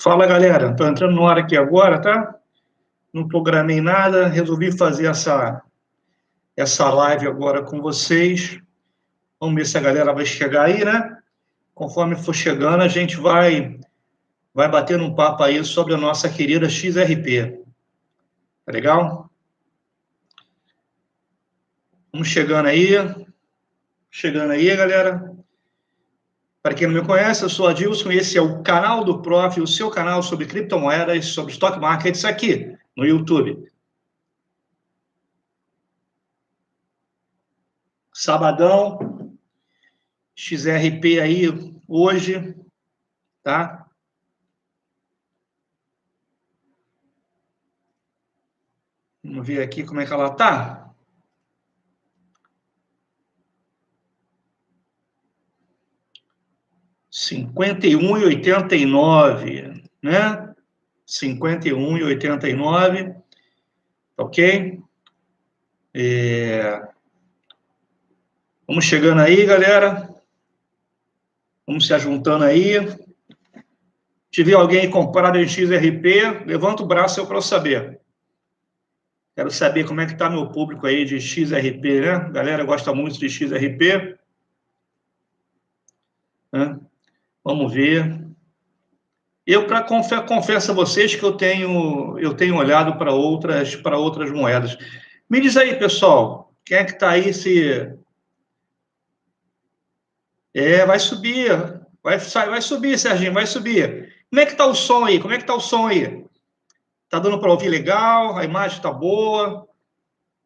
Fala, galera. Estou entrando no ar aqui agora, tá? Não programei nada, resolvi fazer essa live agora com vocês. Vamos ver se a galera vai chegar aí, né? Conforme for chegando, a gente vai bater um papo aí sobre a nossa querida XRP. Tá legal? Vamos chegando aí. Chegando aí, galera. Para quem não me conhece, eu sou Adilson e esse é o canal do Prof, o seu canal sobre criptomoedas, sobre stock markets aqui no YouTube. Sabadão, XRP aí hoje, tá? Vamos ver aqui como é que ela tá. 51,89, né? 51,89, ok? Vamos chegando aí, galera. Vamos se ajuntando aí. Se tiver alguém comprado em XRP, levanta o braço para eu saber. Quero saber como é que está meu público aí de XRP, né? A galera gosta muito de XRP. Né? Vamos ver. Eu confesso a vocês que eu tenho olhado para outras moedas. Me diz aí, pessoal, quem é que está aí vai subir, vai subir, Serginho, vai subir. Como é que está o som aí? Como é que está o som aí? Tá dando para ouvir legal? A imagem está boa?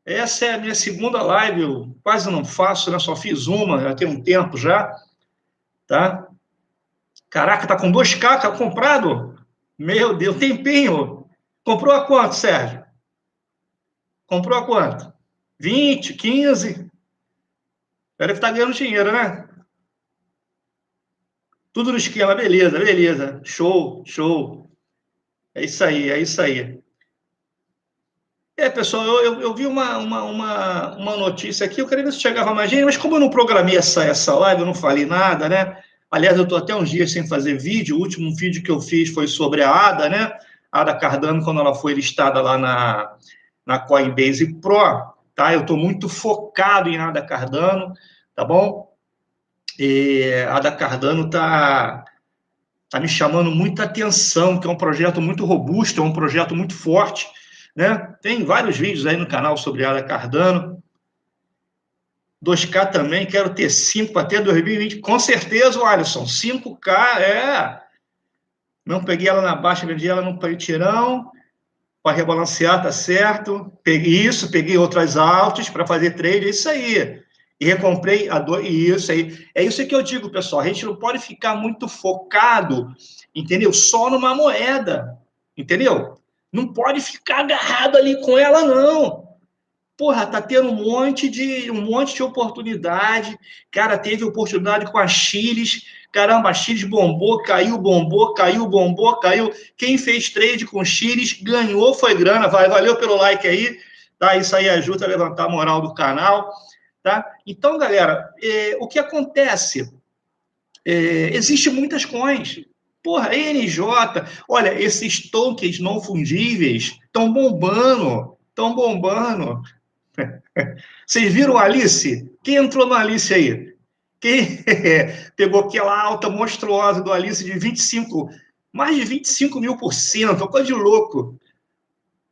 Essa é a minha segunda live, eu quase não faço, né? Só fiz uma, já tem um tempo já, tá? Caraca, tá com 2K comprado? Meu Deus, tempinho. Comprou a quanto, Sérgio? Comprou a quanto? 20, 15? Deve estar ganhando dinheiro, né? Tudo no esquema, beleza, beleza. Show, show. É isso aí, é isso aí. Pessoal, eu vi uma notícia aqui, eu queria ver se chegava mais gente, mas como eu não programei essa live, eu não falei nada, né? Aliás, eu estou até uns dias sem fazer vídeo, o último vídeo que eu fiz foi sobre a ADA, né? A ADA Cardano, quando ela foi listada lá na Coinbase Pro, tá? Eu estou muito focado em ADA Cardano, tá bom? A ADA Cardano tá me chamando muita atenção, que é um projeto muito robusto, é um projeto muito forte, né? Tem vários vídeos aí no canal sobre a ADA Cardano. 2K também, quero ter 5 até 2020. Com certeza, Alisson, 5K Não peguei ela na baixa, vendi ela no peitirão, para rebalancear, tá certo. Peguei outras altas para fazer trade, é isso aí. E recomprei isso aí. É isso que eu digo, pessoal. A gente não pode ficar muito focado, entendeu? Só numa moeda, entendeu? Não pode ficar agarrado ali com ela, não. Porra, tá tendo um monte de oportunidade. Cara, teve oportunidade com a Chiles. Caramba, a Chiles bombou, caiu, bombou, caiu, bombou, caiu. Quem fez trade com Chiles ganhou, foi grana. Valeu pelo like aí. Tá? Isso aí ajuda a levantar a moral do canal. Tá? Então, galera, o que acontece? Existe muitas coins. Porra, NJ, olha, esses tokens não fungíveis estão bombando. Estão bombando. Vocês viram a Alice? Quem entrou no Alice aí? Quem pegou aquela alta monstruosa do Alice de 25, mais de 25.000%, coisa de louco.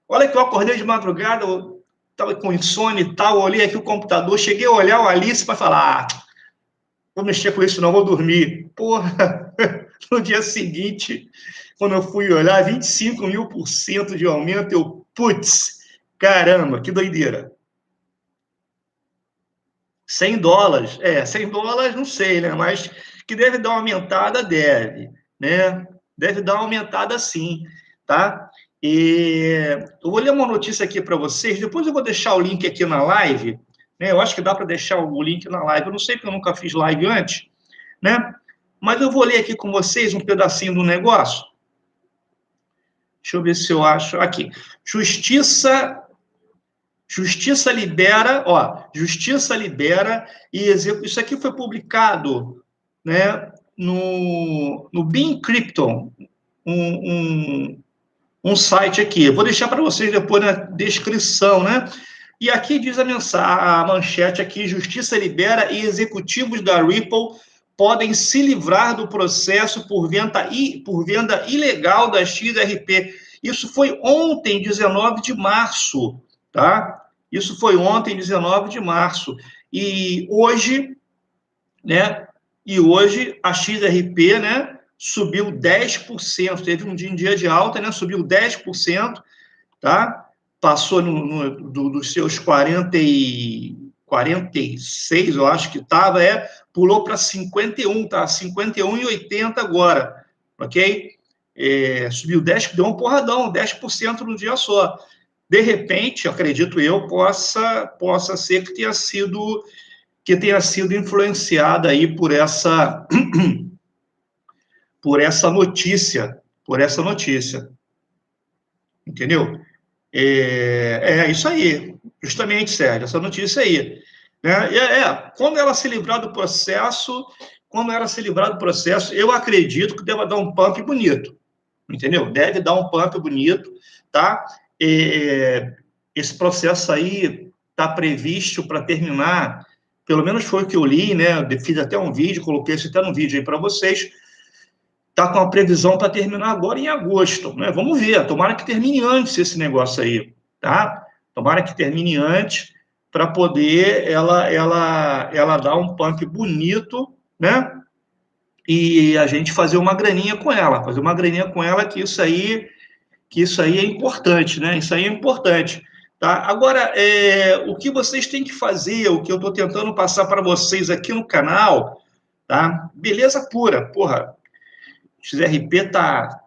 Olha que eu acordei de madrugada, eu estava com insônia e tal, eu olhei aqui o computador, cheguei a olhar o Alice para falar, vou mexer com isso não, vou dormir. Porra, no dia seguinte, quando eu fui olhar, 25.000% de aumento, eu, putz, caramba, que doideira. $100, $100 não sei, né? Mas que deve dar uma aumentada, deve, né? Deve dar uma aumentada sim, tá? Eu vou ler uma notícia aqui para vocês, depois eu vou deixar o link aqui na live, né? Eu acho que dá para deixar o link na live, eu não sei porque eu nunca fiz live antes, né? Mas eu vou ler aqui com vocês um pedacinho do negócio. Deixa eu ver se eu acho. Aqui. Justiça libera, Justiça libera e executa. Isso aqui foi publicado, né, no Bean Crypto, um site aqui. Eu vou deixar para vocês depois na descrição, né? E aqui diz a manchete aqui: Justiça libera e executivos da Ripple podem se livrar do processo por venda ilegal da XRP. Isso foi ontem, 19 de março, tá? Isso foi ontem, 19 de março. E hoje, né? E hoje a XRP, né? Subiu 10%. Teve um dia de alta, né? Subiu 10%, tá? Passou dos seus 46, eu acho que estava, pulou para 51, tá? 51,80 agora, ok? Subiu 10, deu um porradão, 10% no dia só. De repente, acredito eu, possa ser que tenha sido influenciada aí por essa notícia, entendeu? É isso aí, justamente, Sérgio, essa notícia aí. Né? Quando ela se livrar do processo, eu acredito que deva dar um pump bonito, entendeu? Deve dar um pump bonito, tá? Esse processo aí está previsto para terminar, pelo menos foi o que eu li, né? Eu fiz até um vídeo, coloquei isso até no vídeo aí para vocês. Está com a previsão para terminar agora em agosto, né? Vamos ver, tomara que termine antes esse negócio aí, tá? Tomara que termine antes para poder ela dar um pump bonito, né? E a gente fazer uma graninha com ela, que isso aí é importante, né? Isso aí é importante, tá? Agora, o que vocês têm que fazer, o que eu estou tentando passar para vocês aqui no canal, tá? Beleza pura, porra. XRP tá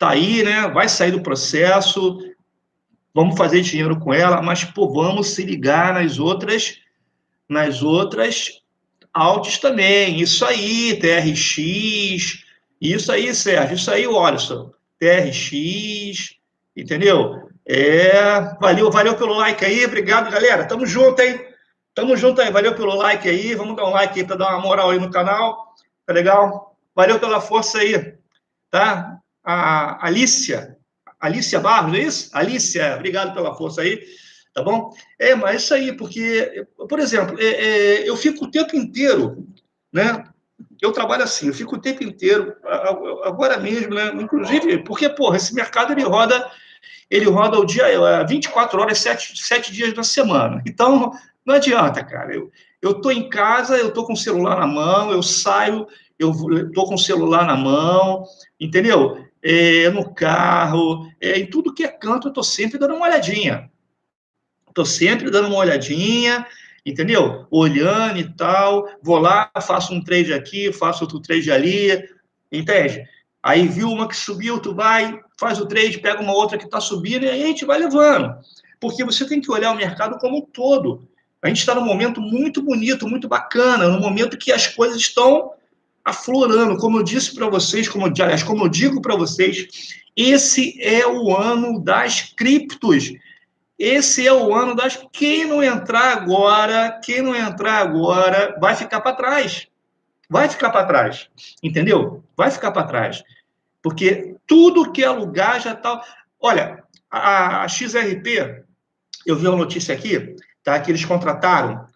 aí, né? Vai sair do processo, vamos fazer dinheiro com ela, mas pô, vamos se ligar nas outras altas também. Isso aí, TRX, isso aí, Sérgio, isso aí, Alisson, TRX, entendeu? Valeu pelo like aí, obrigado, galera. Tamo junto, hein? Tamo junto aí, valeu pelo like aí. Vamos dar um like aí para dar uma moral aí no canal, tá legal? Valeu pela força aí, tá? A Alicia Barros, é isso? Alicia, obrigado pela força aí, tá bom? Mas é isso aí, porque, por exemplo, eu fico o tempo inteiro, né? Eu trabalho assim, eu fico o tempo inteiro, agora mesmo, né? Inclusive, porque, porra, esse mercado ele roda o dia 24 horas, 7 dias da semana. Então, não adianta, cara. Eu tô em casa, eu tô com o celular na mão, eu saio, eu tô com o celular na mão, entendeu? No carro, em tudo que é canto, eu tô sempre dando uma olhadinha. Estou sempre dando uma olhadinha, entendeu? Olhando e tal. Vou lá, faço um trade aqui, faço outro trade ali, entende? Aí viu uma que subiu, tu vai, faz o trade, pega uma outra que está subindo e aí a gente vai levando. Porque você tem que olhar o mercado como um todo. A gente está num momento muito bonito, muito bacana, num momento que as coisas estão aflorando. Como eu disse para vocês, aliás, como eu digo para vocês, esse é o ano das criptos. Esse é o ano das. Quem não entrar agora, vai ficar para trás. Vai ficar para trás. Entendeu? Vai ficar para trás. Porque tudo que é lugar já está. Olha, a XRP, eu vi uma notícia aqui, tá? Que eles contrataram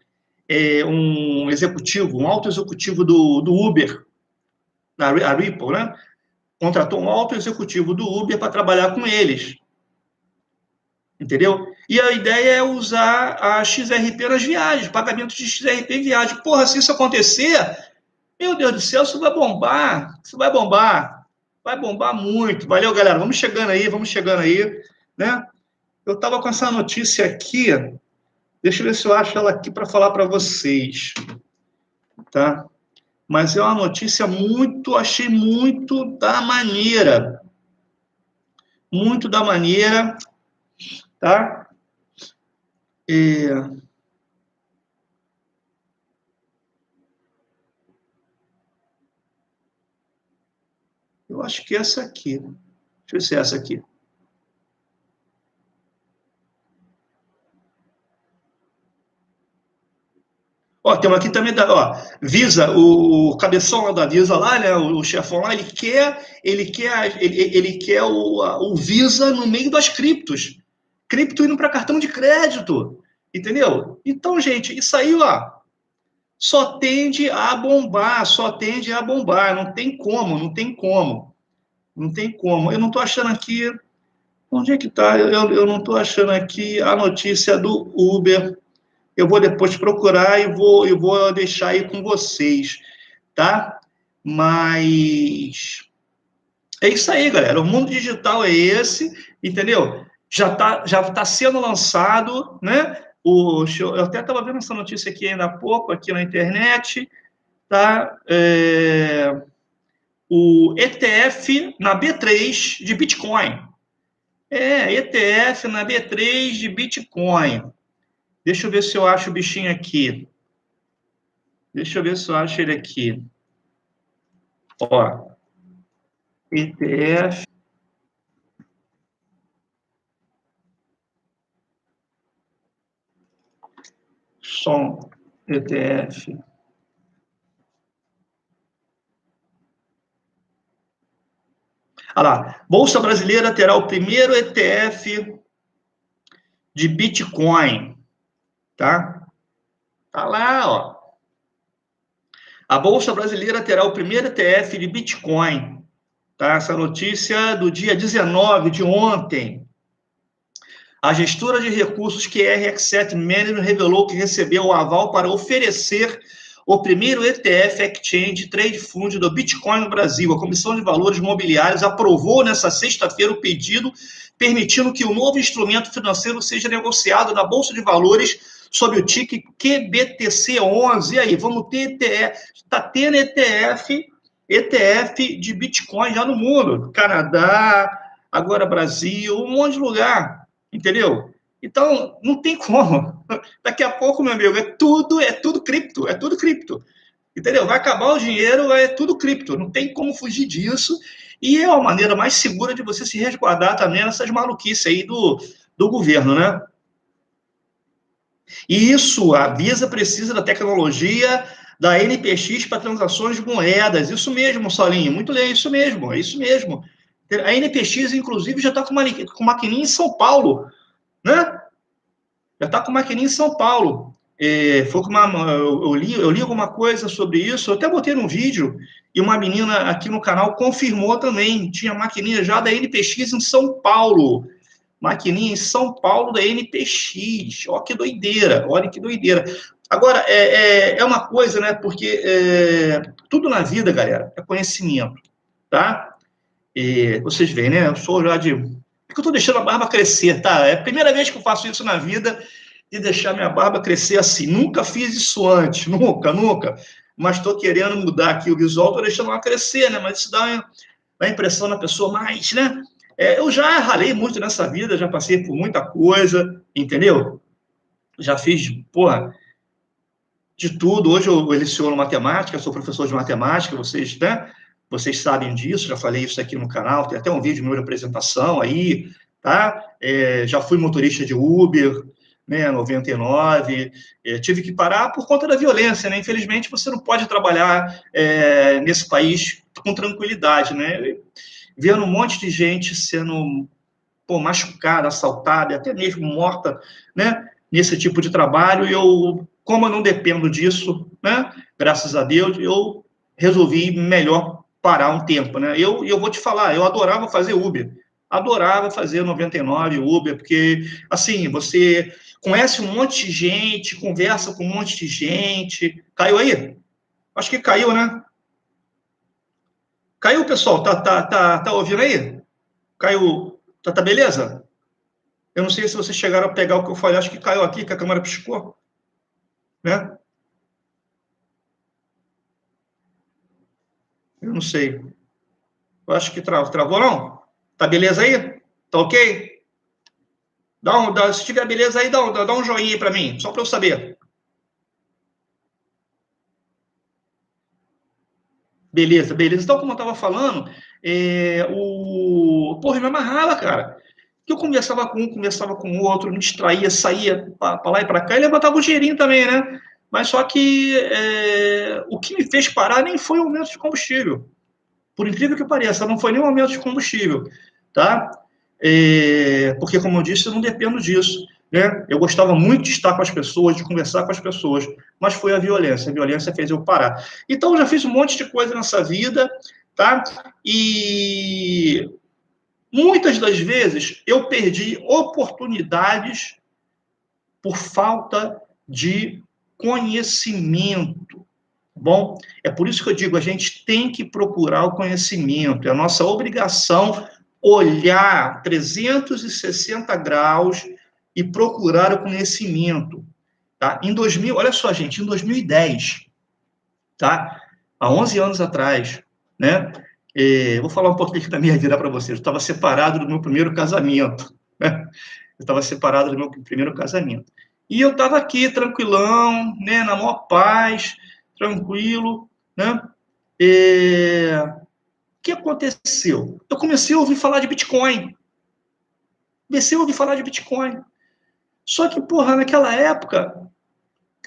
um executivo, um alto executivo do Uber, a Ripple, né? Contratou um alto executivo do Uber para trabalhar com eles. Entendeu? E a ideia é usar a XRP nas viagens, pagamento de XRP em viagem. Porra, se isso acontecer, meu Deus do céu, isso vai bombar. Isso vai bombar. Vai bombar muito. Valeu, galera. Vamos chegando aí, né? Eu estava com essa notícia aqui. Deixa eu ver se eu acho ela aqui para falar para vocês, tá? Mas é uma notícia achei muito da maneira, tá? E eu acho que é essa aqui. Deixa eu ver se é essa aqui. Ó, tem uma aqui também da, ó, Visa, o cabeção lá da Visa lá, né, o chefão lá, ele quer o Visa no meio das criptos. Cripto indo para cartão de crédito, entendeu? Então, gente, isso aí, ó, só tende a bombar, só tende a bombar, não tem como, não tem como, não tem como. Eu não estou achando aqui, onde é que está? Eu não estou achando aqui a notícia do Uber. Eu vou depois procurar e vou deixar aí com vocês, tá? Mas é isso aí, galera. O mundo digital é esse, entendeu? Já tá sendo lançado, né? Eu até estava vendo essa notícia aqui ainda há pouco, aqui na internet, tá? O ETF na B3 de Bitcoin. ETF na B3 de Bitcoin. Deixa eu ver se eu acho o bichinho aqui. Deixa eu ver se eu acho ele aqui. Ó, ETF. Som ETF. Olha lá. Bolsa Brasileira terá o primeiro ETF de Bitcoin. Tá? Tá lá, ó. A Bolsa Brasileira terá o primeiro ETF de Bitcoin. Tá? Essa notícia do dia 19 de ontem. A gestora de recursos QRX7 Management revelou que recebeu o aval para oferecer o primeiro ETF Exchange Trade Fund do Bitcoin no Brasil. A Comissão de Valores Mobiliários aprovou nesta sexta-feira o pedido, permitindo que o novo instrumento financeiro seja negociado na Bolsa de Valores sob o ticker QBTC11. E aí, vamos ter ETF, está tendo ETF de Bitcoin já no mundo. Canadá, agora Brasil, um monte de lugar. Entendeu? Então, não tem como. Daqui a pouco, meu amigo, é tudo cripto, é tudo cripto. Entendeu? Vai acabar o dinheiro, é tudo cripto. Não tem como fugir disso. E é uma maneira mais segura de você se resguardar também nessas maluquices aí do governo, né? E isso, a Visa precisa da tecnologia da NPX para transações de moedas. Isso mesmo, Solinho. Muito bem, isso mesmo, é isso mesmo. A NPX, inclusive, já está com maquininha em São Paulo, né? Já está com maquininha em São Paulo. Foi eu li alguma coisa sobre isso, eu até botei num vídeo, e uma menina aqui no canal confirmou também, tinha maquininha já da NPX em São Paulo. Maquininha em São Paulo da NPX. Olha que doideira, olha que doideira. Agora, é uma coisa, né? Porque tudo na vida, galera, é conhecimento, tá? Vocês veem, né? Eu sou já de... Porque eu tô deixando a barba crescer, tá? É a primeira vez que eu faço isso na vida, de deixar minha barba crescer assim. Nunca fiz isso antes, nunca, nunca. Mas estou querendo mudar aqui o visual, tô deixando ela crescer, né? Mas isso dá a impressão na pessoa mais, né? Eu já ralei muito nessa vida, já passei por muita coisa, entendeu? Já fiz, porra, de tudo. Hoje eu leciono matemática, sou professor de matemática, vocês, né? Vocês sabem disso, já falei isso aqui no canal, tem até um vídeo meu de apresentação aí, tá? Já fui motorista de Uber, né, 99, tive que parar por conta da violência, né? Infelizmente, você não pode trabalhar nesse país com tranquilidade, né? Vendo um monte de gente sendo machucada, assaltada, até mesmo morta, né? Nesse tipo de trabalho, como eu não dependo disso, né? Graças a Deus, eu resolvi melhor parar um tempo, né? Eu vou te falar, eu adorava fazer Uber, adorava fazer 99 Uber, porque, assim, você conhece um monte de gente, conversa com um monte de gente. Caiu aí? Acho que caiu, né? Caiu, pessoal? Tá ouvindo aí? Caiu? Tá beleza? Eu não sei se vocês chegaram a pegar o que eu falei, acho que caiu aqui, que a câmera piscou, né? Eu não sei. Eu acho que travou, não? Tá beleza aí? Tá ok? Se tiver beleza aí, dá um joinha aí pra mim, só pra eu saber. Beleza, beleza. Então, como eu tava falando, Porra, eu me amarrava, cara. Que eu conversava com um, conversava com o outro, me distraía, saía pra lá e pra cá, e levantava o dinheirinho também, né? Mas só que o que me fez parar nem foi o aumento de combustível. Por incrível que pareça, não foi nem o aumento de combustível, tá? Porque, como eu disse, eu não dependo disso. Né? Eu gostava muito de estar com as pessoas, de conversar com as pessoas, mas foi a violência. A violência fez eu parar. Então, eu já fiz um monte de coisa nessa vida, tá? E muitas das vezes eu perdi oportunidades por falta de conhecimento. Bom, é por isso que eu digo, a gente tem que procurar o conhecimento, é a nossa obrigação olhar 360 graus e procurar o conhecimento, tá? Em 2000, olha só, gente, em 2010, tá? Há 11 anos atrás, né? Vou falar um pouquinho aqui da minha vida para vocês. Eu estava separado do meu primeiro casamento, né? Eu estava separado do meu primeiro casamento. E eu estava aqui, tranquilão, né? Na maior paz, tranquilo, né? O que aconteceu? Eu comecei a ouvir falar de Bitcoin. Comecei a ouvir falar de Bitcoin. Só que, porra, naquela época,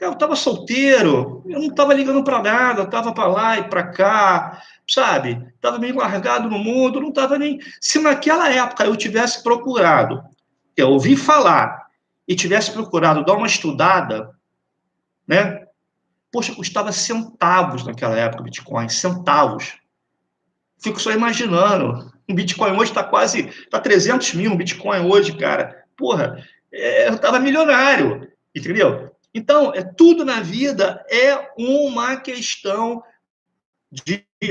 eu estava solteiro, eu não estava ligando para nada, eu estava para lá e para cá, sabe? Estava meio largado no mundo, não estava nem. Se naquela época eu tivesse procurado, eu ouvi falar e tivesse procurado dar uma estudada, né? Poxa, custava centavos naquela época, Bitcoin, centavos. Fico só imaginando. Um Bitcoin hoje está 300 mil, um Bitcoin hoje, cara. Porra, eu estava milionário, entendeu? Então, tudo na vida é uma questão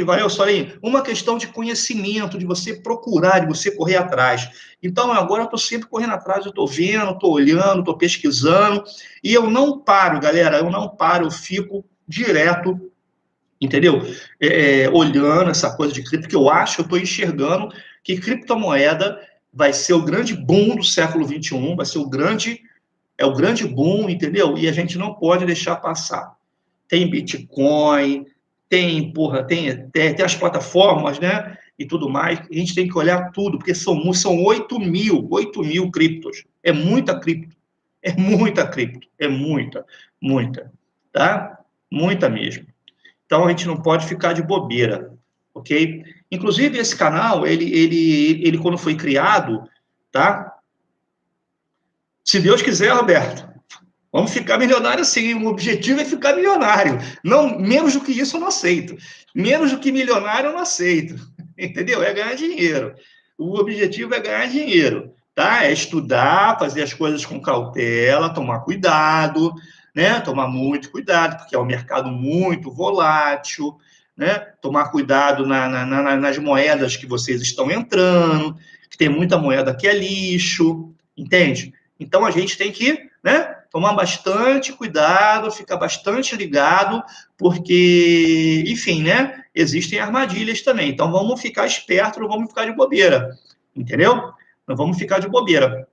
valeu, Sorinho, uma questão de conhecimento, de você procurar, de você correr atrás. Então, agora eu estou sempre correndo atrás, eu estou vendo, estou olhando, estou pesquisando, e eu não paro, galera, eu não paro, eu fico direto, entendeu? Olhando essa coisa de cripto, que eu acho, eu estou enxergando que criptomoeda vai ser o grande boom do século XXI, vai ser o grande boom, entendeu? E a gente não pode deixar passar. Tem Bitcoin, tem as plataformas, né? E tudo mais. A gente tem que olhar tudo, porque são 8 mil criptos. É muita cripto. É muita cripto. É muita. Tá? Muita mesmo. Então a gente não pode ficar de bobeira, ok? Inclusive, esse canal, ele quando foi criado, tá? Se Deus quiser, Roberto, vamos ficar milionário sim. O objetivo é ficar milionário. Não, menos do que isso eu não aceito. Menos do que milionário eu não aceito. Entendeu? É ganhar dinheiro. O objetivo é ganhar dinheiro, tá? É estudar, fazer as coisas com cautela, tomar cuidado, né? Tomar muito cuidado, porque é um mercado muito volátil, né? Tomar cuidado nas moedas que vocês estão entrando, que tem muita moeda que é lixo, entende? Então a gente tem que, né? Tomar bastante cuidado, ficar bastante ligado, porque, enfim, né? Existem armadilhas também. Então, vamos ficar espertos, não vamos ficar de bobeira, entendeu? Não vamos ficar de bobeira.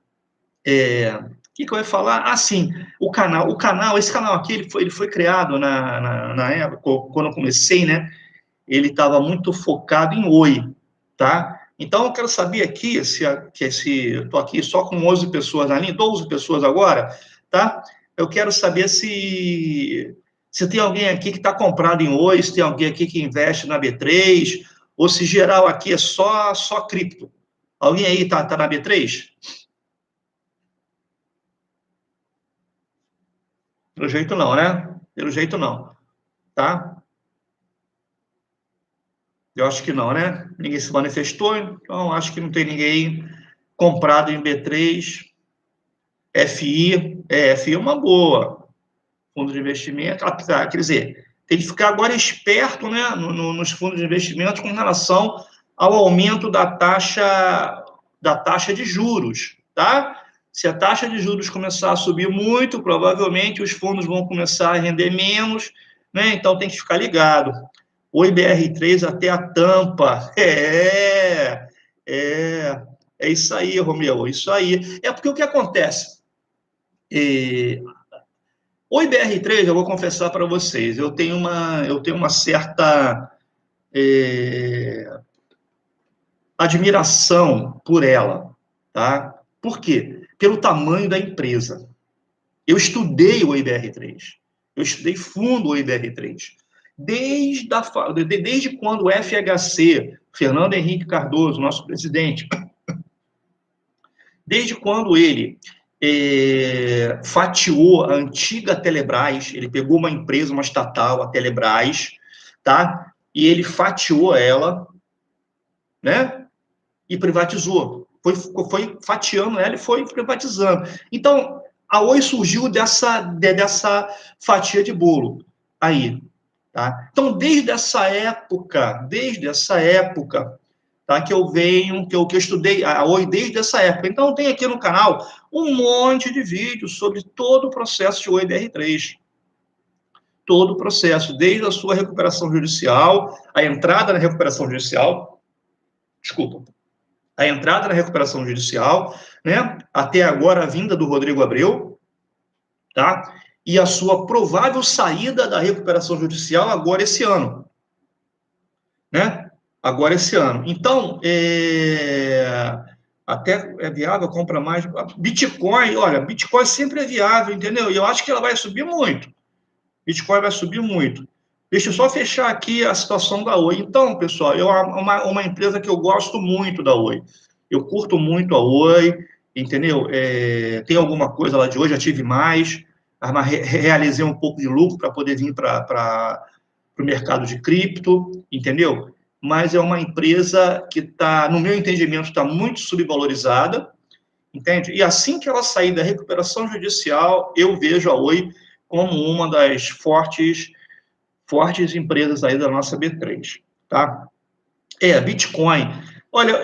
O que eu ia falar? Ah, sim, esse canal aqui, ele foi criado na época, quando eu comecei, né? Ele estava muito focado em Oi, tá? Então, eu quero saber aqui, estou aqui só com 11 pessoas na linha, 12 pessoas agora, tá? Eu quero saber se tem alguém aqui que está comprado em Oi, se tem alguém aqui que investe na B3, ou se geral aqui é só cripto. Alguém aí tá na B3? Pelo jeito não, né? Pelo jeito não, tá? Eu acho que não, né? Ninguém se manifestou, então acho que não tem ninguém comprado em B3. FI é uma boa, fundo de investimento, quer dizer, tem que ficar agora esperto, né, nos fundos de investimento com relação ao aumento da taxa de juros, tá? Se a taxa de juros começar a subir muito, provavelmente os fundos vão começar a render menos, né? Então tem que ficar ligado. O IBR3 até a tampa. É isso aí, Romeu, isso aí. É porque o que acontece? O IBR3, eu vou confessar para vocês, eu tenho uma certa admiração por ela, tá? Por quê? Pelo tamanho da empresa. Eu estudei o IBR3. Eu estudei fundo o IBR3. Desde quando o FHC, Fernando Henrique Cardoso, nosso presidente, desde quando ele fatiou a antiga Telebrás, ele pegou uma empresa, uma estatal, a Telebrás, tá? E ele fatiou ela, né? E privatizou. Foi fatiando ela e foi privatizando. Então, a Oi surgiu dessa fatia de bolo aí, tá? Então, desde essa época, tá, que eu estudei a Oi desde essa época. Então, tem aqui no canal um monte de vídeos sobre todo o processo de Oi BR3. Todo o processo, desde a sua recuperação judicial, a entrada na recuperação judicial, desculpa, a entrada na recuperação judicial, né, até agora a vinda do Rodrigo Abreu, tá? E a sua provável saída da recuperação judicial agora esse ano, né? Agora esse ano. Então, até é viável, compra mais. Bitcoin, olha, Bitcoin sempre é viável, entendeu? E eu acho que ela vai subir muito. Bitcoin vai subir muito. Deixa eu só fechar aqui a situação da Oi. Então, pessoal, uma empresa que eu gosto muito da Oi. Eu curto muito a Oi, entendeu? Tem alguma coisa lá de hoje, já tive mais, realizei um pouco de lucro para poder vir para o mercado de cripto, entendeu? Mas é uma empresa que está, no meu entendimento, está muito subvalorizada, entende? E assim que ela sair da recuperação judicial, eu vejo a Oi como uma das fortes empresas aí da nossa B3, tá? Bitcoin. Olha,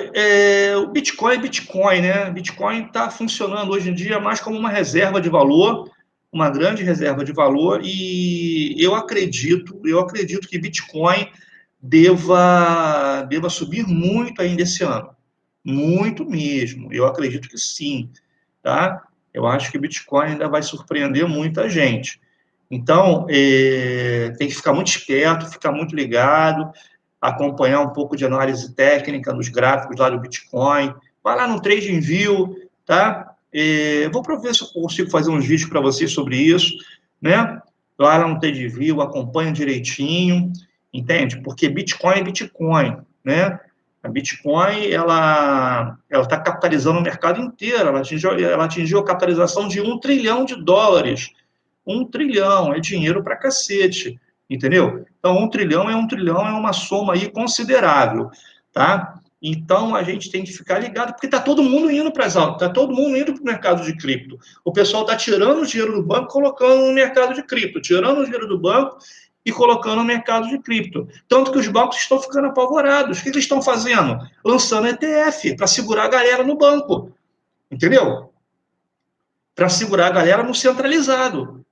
o Bitcoin é Bitcoin, né? Bitcoin está funcionando hoje em dia mais como uma reserva de valor, uma grande reserva de valor, e eu acredito que Bitcoin deva subir muito ainda esse ano. Muito mesmo. Eu acredito que sim, tá? Eu acho que Bitcoin ainda vai surpreender muita gente. Então, tem que ficar muito esperto, ficar muito ligado, acompanhar um pouco de análise técnica nos gráficos lá do Bitcoin. Vai lá no TradingView, tá? Vou ver se eu consigo fazer uns vídeos para vocês sobre isso, né? Vai lá no TradingView, acompanha direitinho, entende? Porque Bitcoin é Bitcoin, né? A Bitcoin, ela está capitalizando o mercado inteiro, ela atingiu a capitalização de US$ 1 trilhão. 1 trilhão é dinheiro para cacete, entendeu? Então, 1 trilhão é uma soma aí considerável, tá? Então, a gente tem que ficar ligado, porque está todo mundo indo para as altas, está todo mundo indo para o mercado de cripto. O pessoal está tirando o dinheiro do banco, colocando no mercado de cripto, tirando o dinheiro do banco e colocando no mercado de cripto. Tanto que os bancos estão ficando apavorados. O que eles estão fazendo? Lançando ETF para segurar a galera no banco, entendeu? Para segurar a galera no centralizado.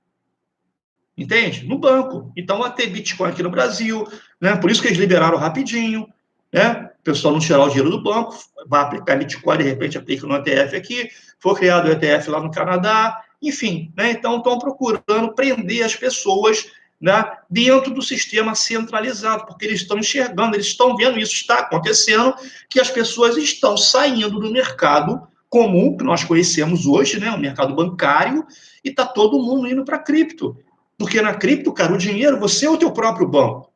Entende? No banco. Então, vai ter Bitcoin aqui no Brasil, né? Por isso que eles liberaram rapidinho, né? O pessoal não tirar o dinheiro do banco, vai aplicar Bitcoin, de repente aplica no ETF aqui, foi criado o ETF lá no Canadá, enfim, né? Então, estão procurando prender as pessoas, né, dentro do sistema centralizado, porque eles estão enxergando, eles estão vendo isso está acontecendo, que as pessoas estão saindo do mercado comum, que nós conhecemos hoje, né, o mercado bancário, e está todo mundo indo para cripto. Porque na cripto, cara, o dinheiro, você é o teu próprio banco.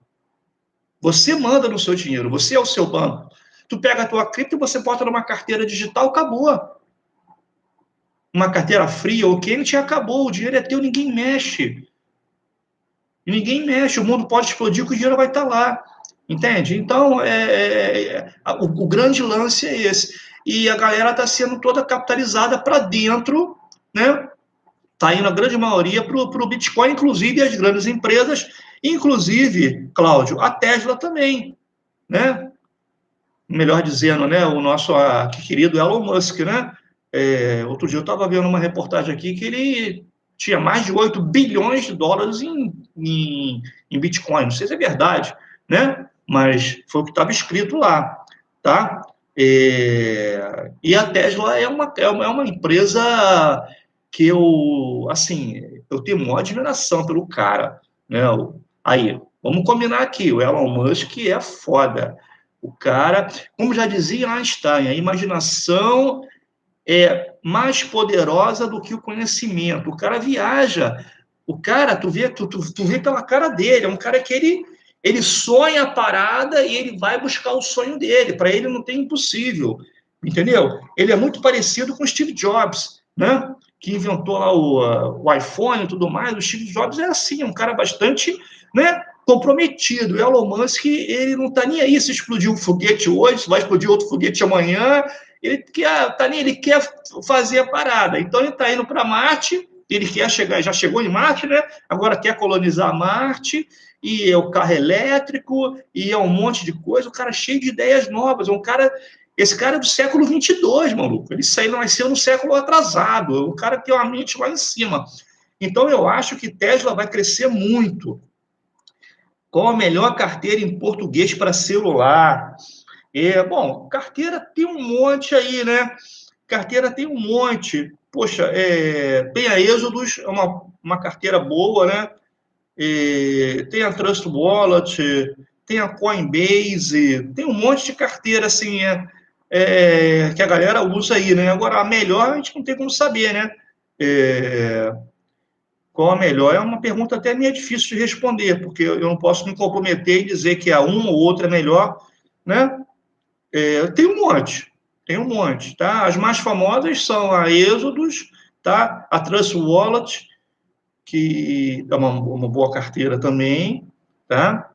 Você manda no seu dinheiro, você é o seu banco. Tu pega a tua cripto e você bota numa carteira digital, acabou. Uma carteira fria ou quente, acabou. O dinheiro é teu, ninguém mexe. Ninguém mexe, o mundo pode explodir que o dinheiro vai estar lá. Entende? Então, o grande lance é esse. E a galera está sendo toda capitalizada para dentro, né? Está indo a grande maioria para o Bitcoin, inclusive as grandes empresas, inclusive, Cláudio, a Tesla também, né? Melhor dizendo, né? O nosso querido Elon Musk, né? Outro dia eu estava vendo uma reportagem aqui que ele tinha mais de 8 bilhões de dólares em Bitcoin. Não sei se é verdade, né? Mas foi o que estava escrito lá, tá? E a Tesla é uma empresa que assim, eu tenho maior admiração pelo cara, né? Aí, vamos combinar aqui, o Elon Musk é foda. O cara, como já dizia Einstein, a imaginação é mais poderosa do que o conhecimento. O cara viaja O cara, tu vê pela cara dele, é um cara que ele sonha a parada e ele vai buscar o sonho dele. Para ele não tem impossível, entendeu? Ele é muito parecido com o Steve Jobs, né? Que inventou lá o iPhone e tudo mais. O Steve Jobs é assim, é um cara bastante, né, comprometido. O Elon Musk, ele não está nem aí se explodir um foguete hoje, se vai explodir outro foguete amanhã. Ele quer, tá nem, ele quer fazer a parada. Então ele está indo para Marte, ele quer chegar, já chegou em Marte, né? Agora quer colonizar Marte, e é o carro elétrico, e é um monte de coisa. O cara é cheio de ideias novas. É um cara, esse cara é do século 22, maluco. Ele saiu, nasceu no século atrasado. O cara tem uma mente lá em cima. Então eu acho que Tesla vai crescer muito. Qual a melhor carteira em português para celular? Bom, carteira tem um monte aí, né? Carteira tem um monte. Poxa, tem a Exodus, é uma carteira boa, né? Tem a Trust Wallet, tem a Coinbase, tem um monte de carteira assim, que a galera usa aí, né? Agora, a melhor a gente não tem como saber, né? É, qual a melhor? É uma pergunta até meio difícil de responder, porque eu não posso me comprometer e dizer que a uma ou outra é melhor, né? Tem um monte, tá? As mais famosas são a Exodus, tá? A Trust Wallet, que é uma boa carteira também, tá?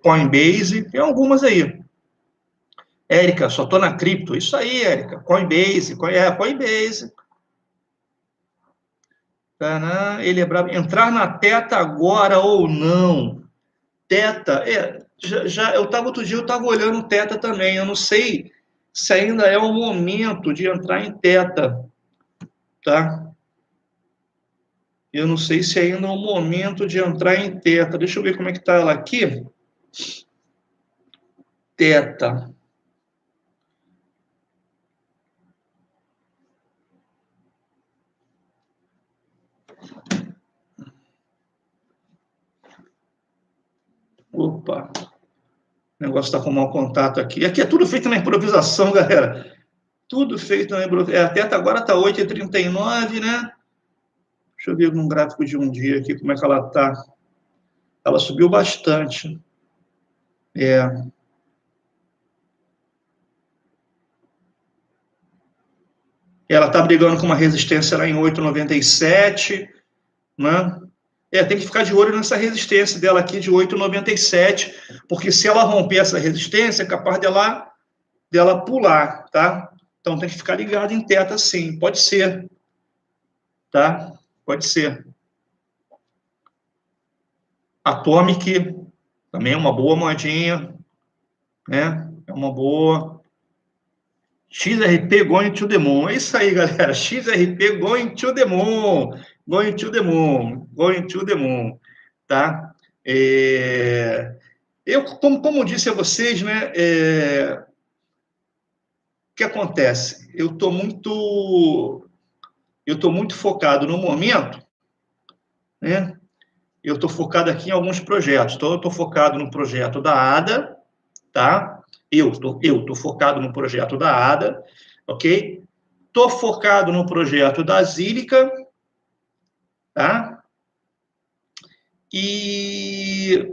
Coinbase, tem algumas aí. Érica, só tô na cripto. Isso aí, Érica. Coinbase, Coinbase. Tá, ele é bravo. Entrar na Teta agora ou não? Teta, outro dia eu estava olhando Teta também. Eu não sei se ainda é o momento de entrar em Teta, tá? Eu não sei se ainda é o momento de entrar em Teta. Deixa eu ver como é que tá ela aqui. Teta. Opa, o negócio está com mau contato aqui. Aqui é tudo feito na improvisação, galera. Tudo feito na improvisação. A Teta agora está 8h39, né? Deixa eu ver num gráfico de um dia aqui como é que ela está. Ela subiu bastante. Ela está brigando com uma resistência lá em 8,97, né? Tem que ficar de olho nessa resistência dela aqui de 8,97, porque se ela romper essa resistência, é capaz dela pular, tá? Então tem que ficar ligado em Teta, sim. Pode ser, tá? Pode ser. Atomic também é uma boa moedinha, né? É uma boa. XRP going to the moon. É isso aí, galera. XRP going to the moon. Going to the moon. Going to the moon. Tá? Eu, como disse a vocês, né? O que acontece? Eu estou muito focado no momento, né? Eu estou focado aqui em alguns projetos. Então, eu estou focado no projeto da ADA, tá? Eu tô focado no projeto da ADA, ok? Estou focado no projeto da Zílica, tá? E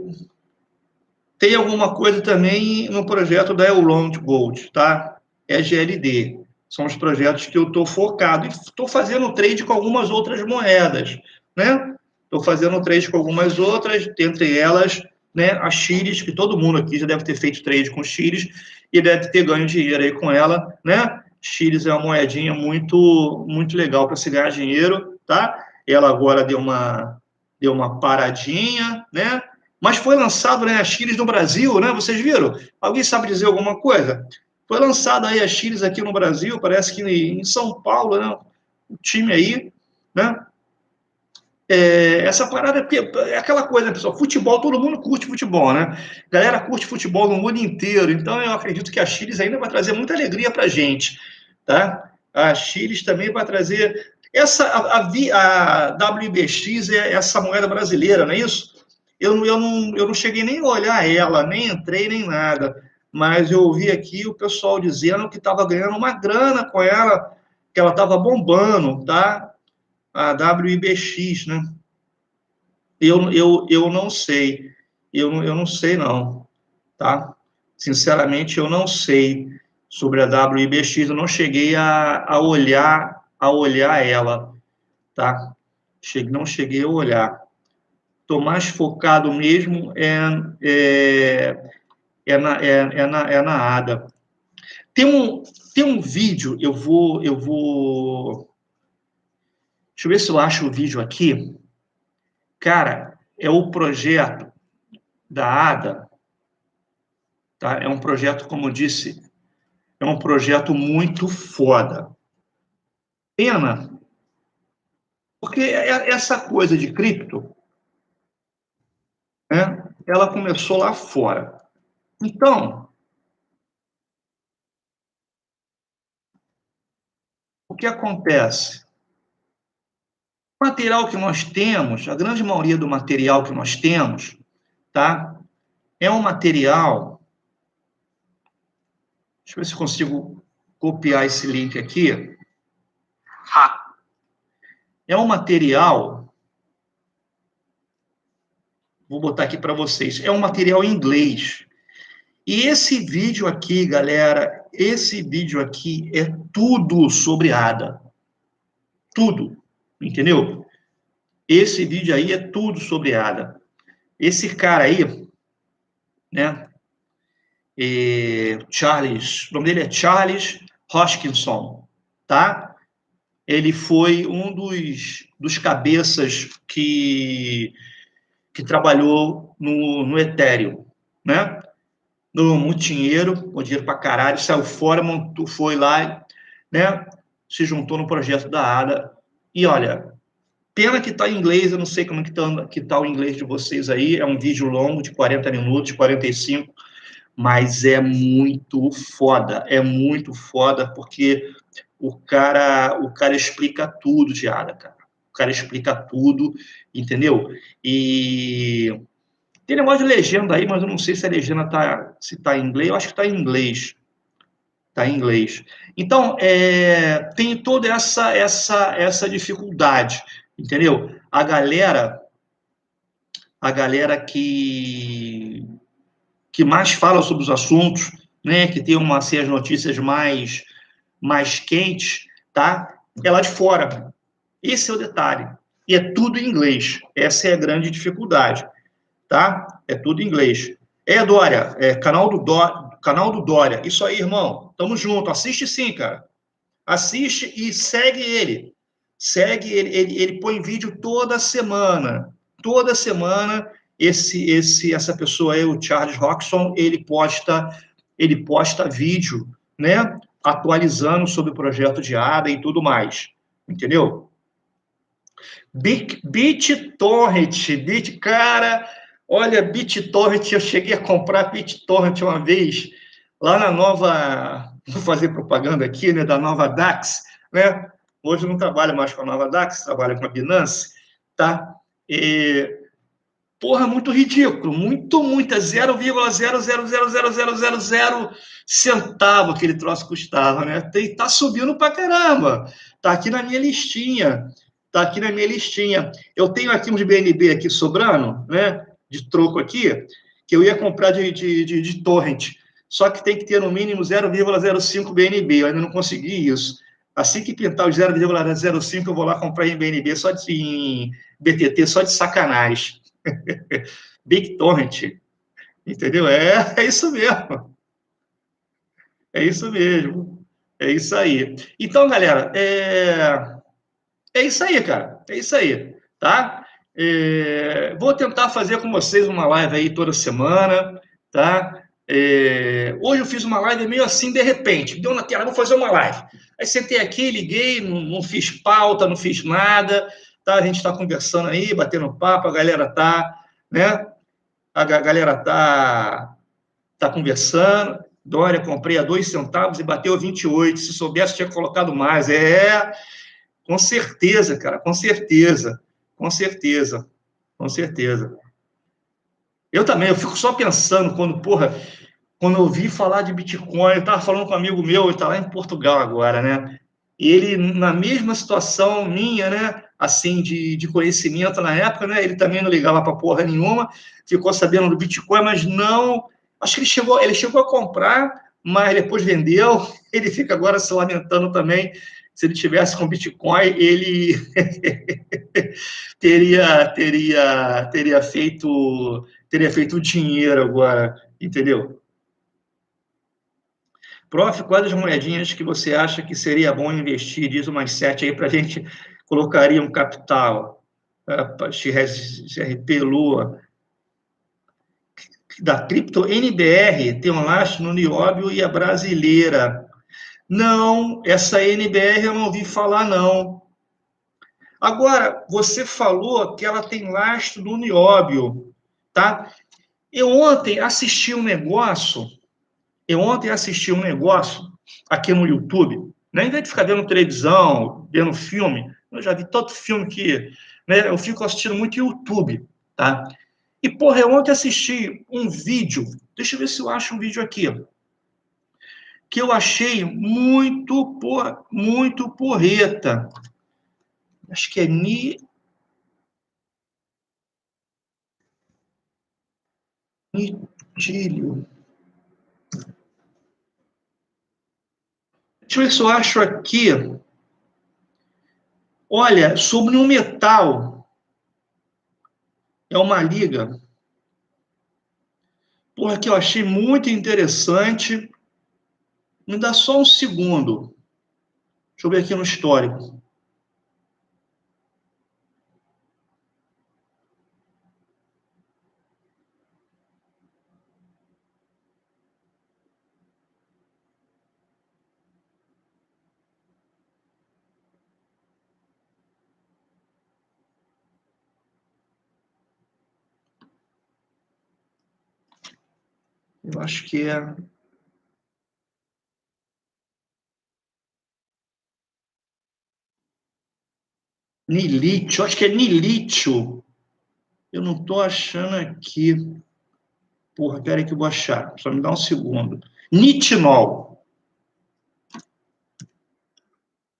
tem alguma coisa também no projeto da Eulond Gold, tá? EGLD. São os projetos que eu estou focado. E estou fazendo trade com algumas outras moedas, né? Estou fazendo trade com algumas outras, entre elas, né, a Chiles, que todo mundo aqui já deve ter feito trade com Chiles e deve ter ganho dinheiro aí com ela, né? Chiles é uma moedinha muito, muito legal para se ganhar dinheiro, tá? Ela agora deu uma paradinha, né? Mas foi lançado, né, a Chiles no Brasil, né? Vocês viram? Alguém sabe dizer alguma coisa? Foi lançada aí a Chiles aqui no Brasil, parece que em São Paulo, né? O time aí, né? Essa parada é aquela coisa, né, pessoal? Futebol, todo mundo curte futebol, né? A galera curte futebol no mundo inteiro. Então, eu acredito que a Chiles ainda vai trazer muita alegria para a gente, tá? A Chiles também vai trazer. A WBX é essa moeda brasileira, não é isso? Eu não cheguei nem a olhar ela, nem entrei, nem nada. Mas eu ouvi aqui o pessoal dizendo que estava ganhando uma grana com ela, que ela estava bombando, tá? A WIBX, né? Eu não sei. Eu não sei, não. Tá? Sinceramente, eu não sei sobre a WIBX. Eu não cheguei a olhar ela, tá? Não cheguei a olhar. Estou mais focado mesmo é na ADA. Tem um vídeo, eu vou. Deixa eu ver se eu acho o vídeo aqui. Cara, é o projeto da ADA, tá? É um projeto, como eu disse, é um projeto muito foda. Pena, porque essa coisa de cripto, né? Ela começou lá fora. Então, o que acontece? O material que nós temos, a grande maioria do material que nós temos, tá? É um material. Deixa eu ver se eu consigo copiar esse link aqui. É um material. Vou botar aqui para vocês. É um material em inglês. E esse vídeo aqui, galera, esse vídeo aqui é tudo sobre ADA. Tudo. Entendeu? Esse vídeo aí é tudo sobre ADA. Esse cara aí, né? Charles, o nome dele é Charles Hoskinson, tá? Ele foi um dos cabeças que trabalhou no Ethereum, né? Ganhou muito dinheiro, com dinheiro pra caralho, saiu fora, montou, foi lá, né? Se juntou no projeto da ADA. E olha, pena que tá em inglês, eu não sei como que tá o inglês de vocês aí, é um vídeo longo, de 40 minutos, 45, mas é muito foda, porque o cara explica tudo de ADA, cara. O cara explica tudo, entendeu? E tem negócio de legenda aí, mas eu não sei se a legenda se tá em inglês. Eu acho que tá em inglês. Tá em inglês. Então, tem toda essa dificuldade, entendeu? A galera que mais fala sobre os assuntos, né, que tem assim, as notícias mais quentes, tá? É lá de fora. Esse é o detalhe. E é tudo em inglês. Essa é a grande dificuldade, tá? É tudo em inglês. Dória, canal do Dória. Isso aí, irmão. Tamo junto. Assiste sim, cara. Assiste e segue ele. Segue ele. Ele põe vídeo toda semana. Toda semana, essa pessoa aí, o Charles Roxon, ele posta vídeo, né? Atualizando sobre o projeto de ADA e tudo mais. Entendeu? BitTorrent, cara, olha, BitTorrent, eu cheguei a comprar BitTorrent uma vez, lá na nova, vou fazer propaganda aqui, né, da nova DAX, né, hoje eu não trabalho mais com a nova DAX, trabalho com a Binance, tá, porra, muito ridículo, é 0,0000000 centavo aquele troço custava, né? Tá subindo pra caramba. Tá aqui na minha listinha. Tá aqui na minha listinha. Eu tenho aqui uns BNB aqui sobrando, né? De troco aqui, que eu ia comprar de torrent. Só que tem que ter no mínimo 0,05 BNB. Eu ainda não consegui isso. Assim que pintar os 0,05, eu vou lá comprar em BNB, em BTT, só de sacanagem. BitTorrent, entendeu? É isso mesmo. É isso mesmo. É isso aí. Então, galera, é isso aí, cara. É isso aí, tá? Vou tentar fazer com vocês uma live aí toda semana, tá? Hoje eu fiz uma live meio assim, de repente. Deu na tela, vou fazer uma live. Aí sentei aqui, liguei, não fiz pauta, não fiz nada, tá? A gente está conversando aí, batendo papo, a galera tá, né? A galera tá conversando. Dória, comprei a 2 centavos e bateu a 28. Se soubesse, tinha colocado mais. Com certeza, cara, com certeza. Com certeza. Com certeza. Eu também, eu fico só pensando quando eu ouvi falar de Bitcoin, eu estava falando com um amigo meu, ele está lá em Portugal agora, né? E ele, na mesma situação minha, né? assim, de conhecimento na época, né? Ele também não ligava para porra nenhuma, ficou sabendo do Bitcoin, mas não... Acho que ele chegou a comprar, mas depois vendeu. Ele fica agora se lamentando também. Se ele tivesse com Bitcoin, ele teria feito dinheiro agora, entendeu? Prof, quais as moedinhas que você acha que seria bom investir? Diz umas 7 aí para a gente colocaria um capital. XRP, Lua. Da Cripto NBR, tem um lastro no Nióbio e a brasileira. Não, essa NBR eu não ouvi falar, não. Agora, você falou que ela tem lastro no Nióbio, tá? Eu ontem assisti um negócio aqui no YouTube, né? Em vez de ficar vendo televisão, vendo filme, eu já vi tanto filme que, né, eu fico assistindo muito YouTube, tá? E, porra, eu ontem assisti um vídeo, deixa eu ver se eu acho um vídeo aqui, que eu achei muito porreta. Acho que é Nitílio. Deixa eu ver se eu acho aqui. Olha, sobre um metal. É uma liga. Porra, que eu achei muito interessante. Me dá só um segundo. Deixa eu ver aqui no histórico. Eu acho que é nilítio. Acho que é nilítio. Eu não estou achando aqui. Porra, peraí que eu vou achar. Só me dá um segundo. Nitinol.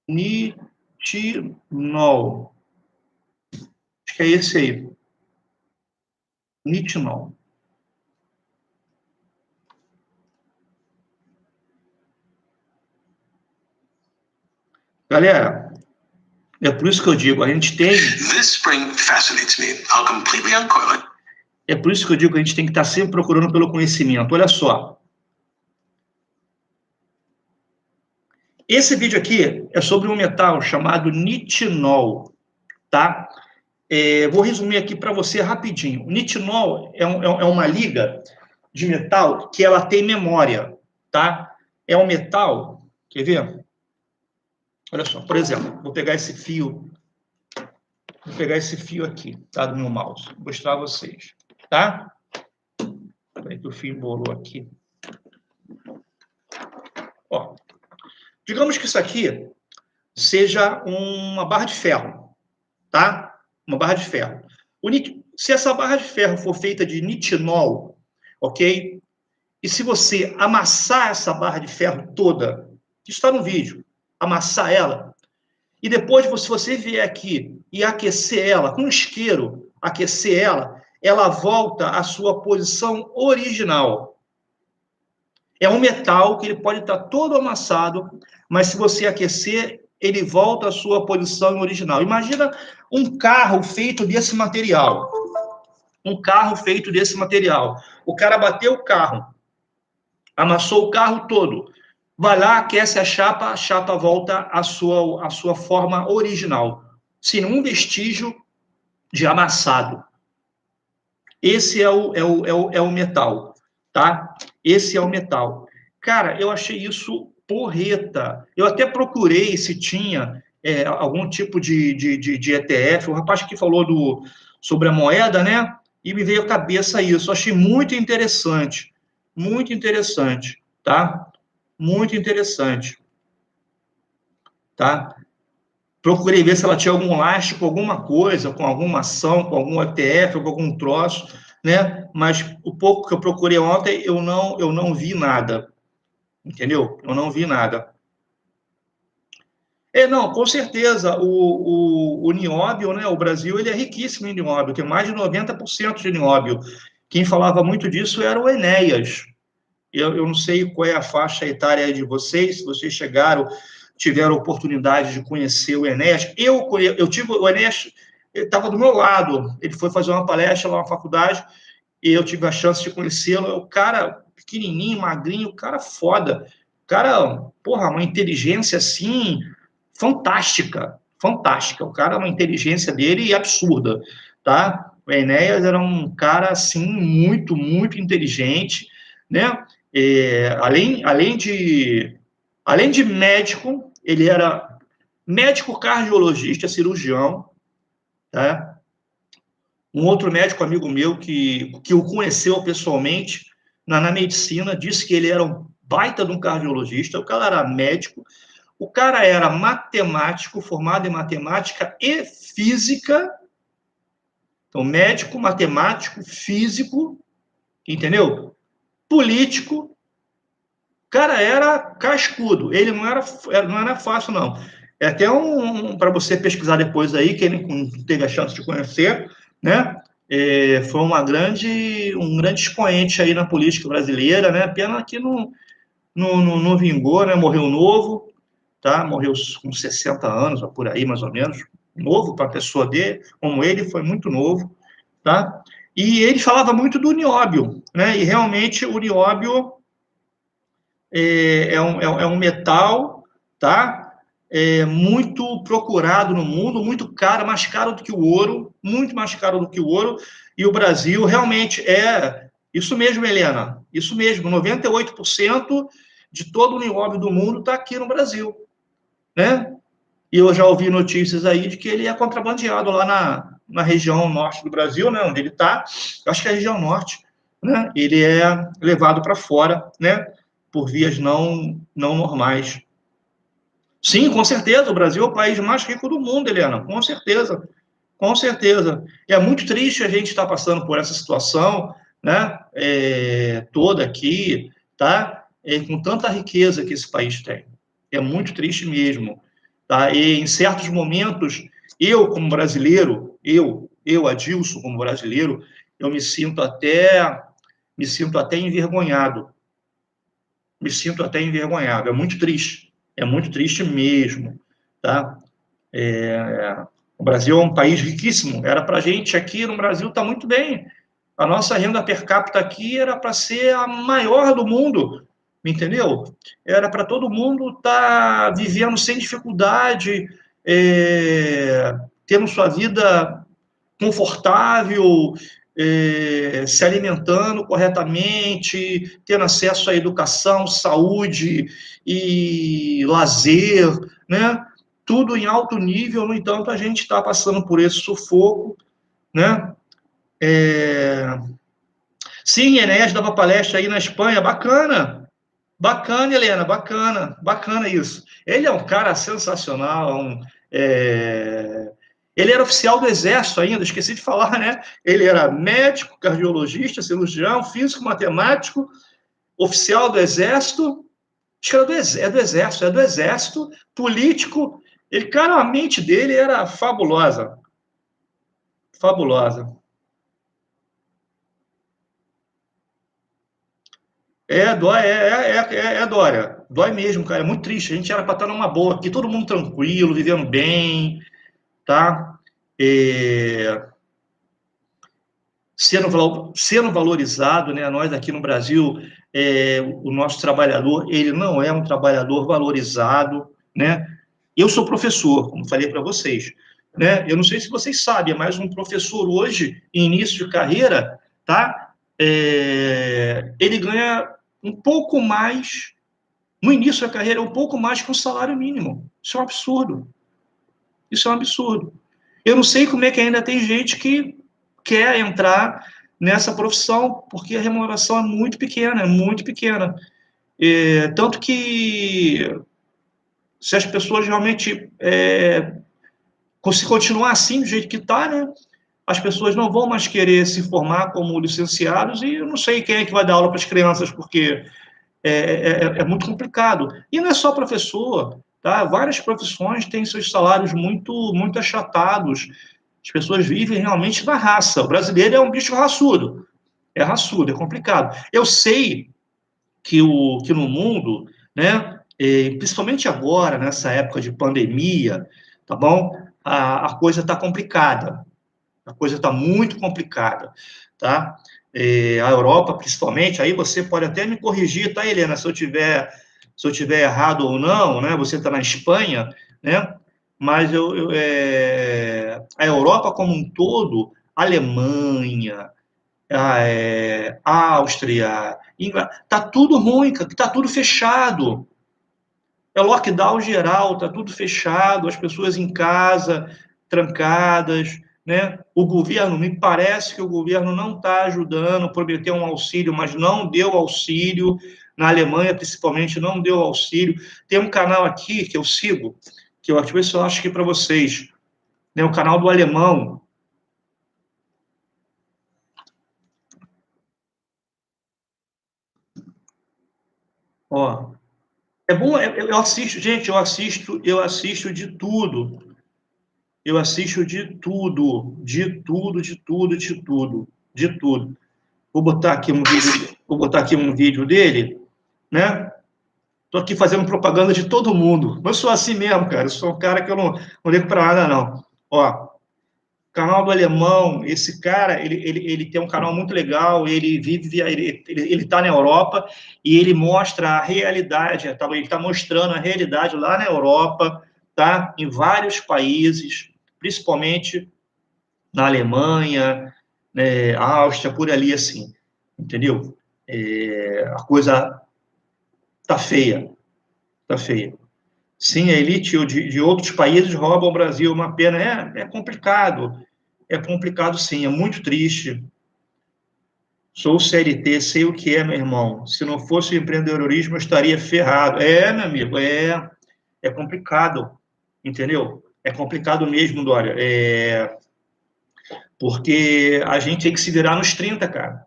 Nitinol. Acho que é esse aí. Nitinol. Galera, é por isso que eu digo, a gente tem... This spring fascinates me. I'll completely uncoil it. É por isso que eu digo que a gente tem que estar sempre procurando pelo conhecimento. Olha só. Esse vídeo aqui é sobre um metal chamado nitinol, tá? Vou resumir aqui para você rapidinho. O nitinol é uma liga de metal que ela tem memória, tá? É um metal, quer ver? Olha só, por exemplo, vou pegar esse fio aqui, tá? Do meu mouse, vou mostrar a vocês, tá? Peraí que o fio embolou aqui. Ó, digamos que isso aqui seja uma barra de ferro, tá? Uma barra de ferro. Se essa barra de ferro for feita de nitinol, ok? E se você amassar essa barra de ferro toda, está no vídeo, amassar ela, e depois, se você vier aqui e aquecer ela, com um isqueiro, aquecer ela volta à sua posição original. É um metal que ele pode estar todo amassado, mas se você aquecer, ele volta à sua posição original. Imagina um carro feito desse material. Um carro feito desse material. O cara bateu o carro, amassou o carro todo. Vai lá, aquece a chapa volta à sua forma original, sem nenhum vestígio de amassado. Esse é o metal, tá? Esse é o metal. Cara, eu achei isso porreta. Eu até procurei se tinha algum tipo de ETF. O rapaz que falou sobre a moeda, né? E me veio à cabeça isso. Eu achei muito interessante. Muito interessante, tá? Muito interessante, tá? Procurei ver se ela tinha algum lastro com alguma coisa, com alguma ação, com algum ETF, com algum troço, né? Mas o pouco que eu procurei ontem, eu não vi nada, entendeu? Eu não vi nada. Não, com certeza, o nióbio, né, o Brasil, ele é riquíssimo em nióbio, tem mais de 90% de nióbio. Quem falava muito disso era o Enéas. Eu não sei qual é a faixa etária de vocês, se vocês tiveram oportunidade de conhecer o Enéas. Eu tive, o Enéas estava do meu lado, ele foi fazer uma palestra lá na faculdade, e eu tive a chance de conhecê-lo. O cara pequenininho, magrinho, o cara foda. O cara, porra, uma inteligência assim fantástica, fantástica. O cara, uma inteligência dele absurda, tá? O Enéas era um cara assim muito, muito inteligente, né? Além de médico, ele era médico cardiologista, cirurgião, tá? Um outro médico amigo meu que o conheceu pessoalmente na medicina disse que ele era um baita de um cardiologista. O cara era médico, o cara era matemático, formado em matemática e física. Então, médico, matemático, físico, entendeu? Político. O cara era cascudo. Ele não era fácil, não. É até para você pesquisar depois aí, quem não teve a chance de conhecer, né? Foi um grande expoente aí na política brasileira, né? Pena que não vingou, né? Morreu novo, tá? Morreu com 60 anos, ou por aí, mais ou menos. Novo para a pessoa dele, como ele, foi muito novo, tá? E ele falava muito do nióbio, né? E realmente o nióbio é um metal, tá? Muito procurado no mundo, muito caro, mais caro do que o ouro, muito mais caro do que o ouro, e o Brasil realmente isso mesmo, Helena, isso mesmo, 98% de todo o nióbio do mundo está aqui no Brasil, né? E eu já ouvi notícias aí de que ele é contrabandeado lá na região norte do Brasil, né, onde ele está, acho que é a região norte, né? Ele é levado para fora, né? Por vias não normais. Sim, com certeza, o Brasil é o país mais rico do mundo, Helena, com certeza, com certeza. É muito triste a gente estar passando por essa situação, né, toda aqui, tá? Com tanta riqueza que esse país tem. É muito triste mesmo, tá? E em certos momentos, eu como brasileiro, Adilson como brasileiro, eu me sinto até envergonhado, é muito triste mesmo, tá? O Brasil é um país riquíssimo, era para a gente aqui no Brasil estar muito bem, a nossa renda per capita aqui era para ser a maior do mundo, entendeu? Era para todo mundo estar vivendo sem dificuldade, tendo sua vida confortável, se alimentando corretamente, tendo acesso à educação, saúde e lazer, né? Tudo em alto nível. No entanto, a gente está passando por esse sufoco, né? Sim, Enéas dava palestra aí na Espanha, bacana, bacana, Helena, bacana, bacana isso. Ele é um cara sensacional, ele era oficial do Exército ainda, esqueci de falar, né? Ele era médico, cardiologista, cirurgião, físico, matemático, oficial do Exército, acho que é do Exército, político. Cara, a mente dele era fabulosa, fabulosa. Dória. Dói mesmo, cara. É muito triste. A gente era para estar numa boa aqui, todo mundo tranquilo, vivendo bem, tá? É, sendo valorizado, né? Nós aqui no Brasil, o nosso trabalhador, ele não é um trabalhador valorizado, né? Eu sou professor, como falei para vocês, né? Eu não sei se vocês sabem, mas um professor hoje, em início de carreira, tá? Ele ganha um pouco mais, no início da carreira, um pouco mais que um salário mínimo. Isso é um absurdo. Isso é um absurdo. Eu não sei como é que ainda tem gente que quer entrar nessa profissão, porque a remuneração é muito pequena, é muito pequena. Tanto que, se as pessoas realmente se continuar assim, do jeito que está, né, as pessoas não vão mais querer se formar como licenciados, e eu não sei quem é que vai dar aula para as crianças, porque é muito complicado. E não é só professor, tá? Várias profissões têm seus salários muito achatados. As pessoas vivem realmente na raça. O brasileiro é um bicho raçudo. É raçudo, é complicado. Eu sei que no mundo, né, principalmente agora, nessa época de pandemia, tá bom? A coisa está complicada. A coisa está muito complicada, tá? A Europa, principalmente, aí você pode até me corrigir, tá, Helena, se eu tiver errado ou não, né? Você está na Espanha, né? Mas a Europa como um todo, Alemanha, Áustria, Inglaterra, tá tudo ruim, tá tudo fechado. É lockdown geral, tá tudo fechado, as pessoas em casa, trancadas, né? O governo, me parece que o governo não está ajudando, prometeu um auxílio, mas não deu auxílio. Na Alemanha, principalmente, não deu auxílio. Tem um canal aqui que eu sigo, que eu acho que para vocês, né? O canal do Alemão. Ó, é bom, eu assisto, gente, eu assisto de tudo. Eu assisto de tudo, de tudo, de tudo, de tudo, de tudo. Vou botar aqui um vídeo dele, né? Tô aqui fazendo propaganda de todo mundo. Eu sou assim mesmo, cara. Eu sou um cara que eu não ligo para nada, não. Ó, canal do Alemão, esse cara, ele tem um canal muito legal, ele vive, ele tá na Europa e ele mostra a realidade, tá? Ele está mostrando a realidade lá na Europa, tá? Em vários países, principalmente na Alemanha, né, Áustria, por ali assim, entendeu? A coisa tá feia, tá feia. Sim, a elite de outros países rouba o Brasil, uma pena. É complicado sim, é muito triste. Sou CLT, sei o que é, meu irmão. Se não fosse o empreendedorismo, eu estaria ferrado. Meu amigo, é complicado, entendeu? É complicado mesmo, Dória. Porque a gente tem que se virar nos 30, cara.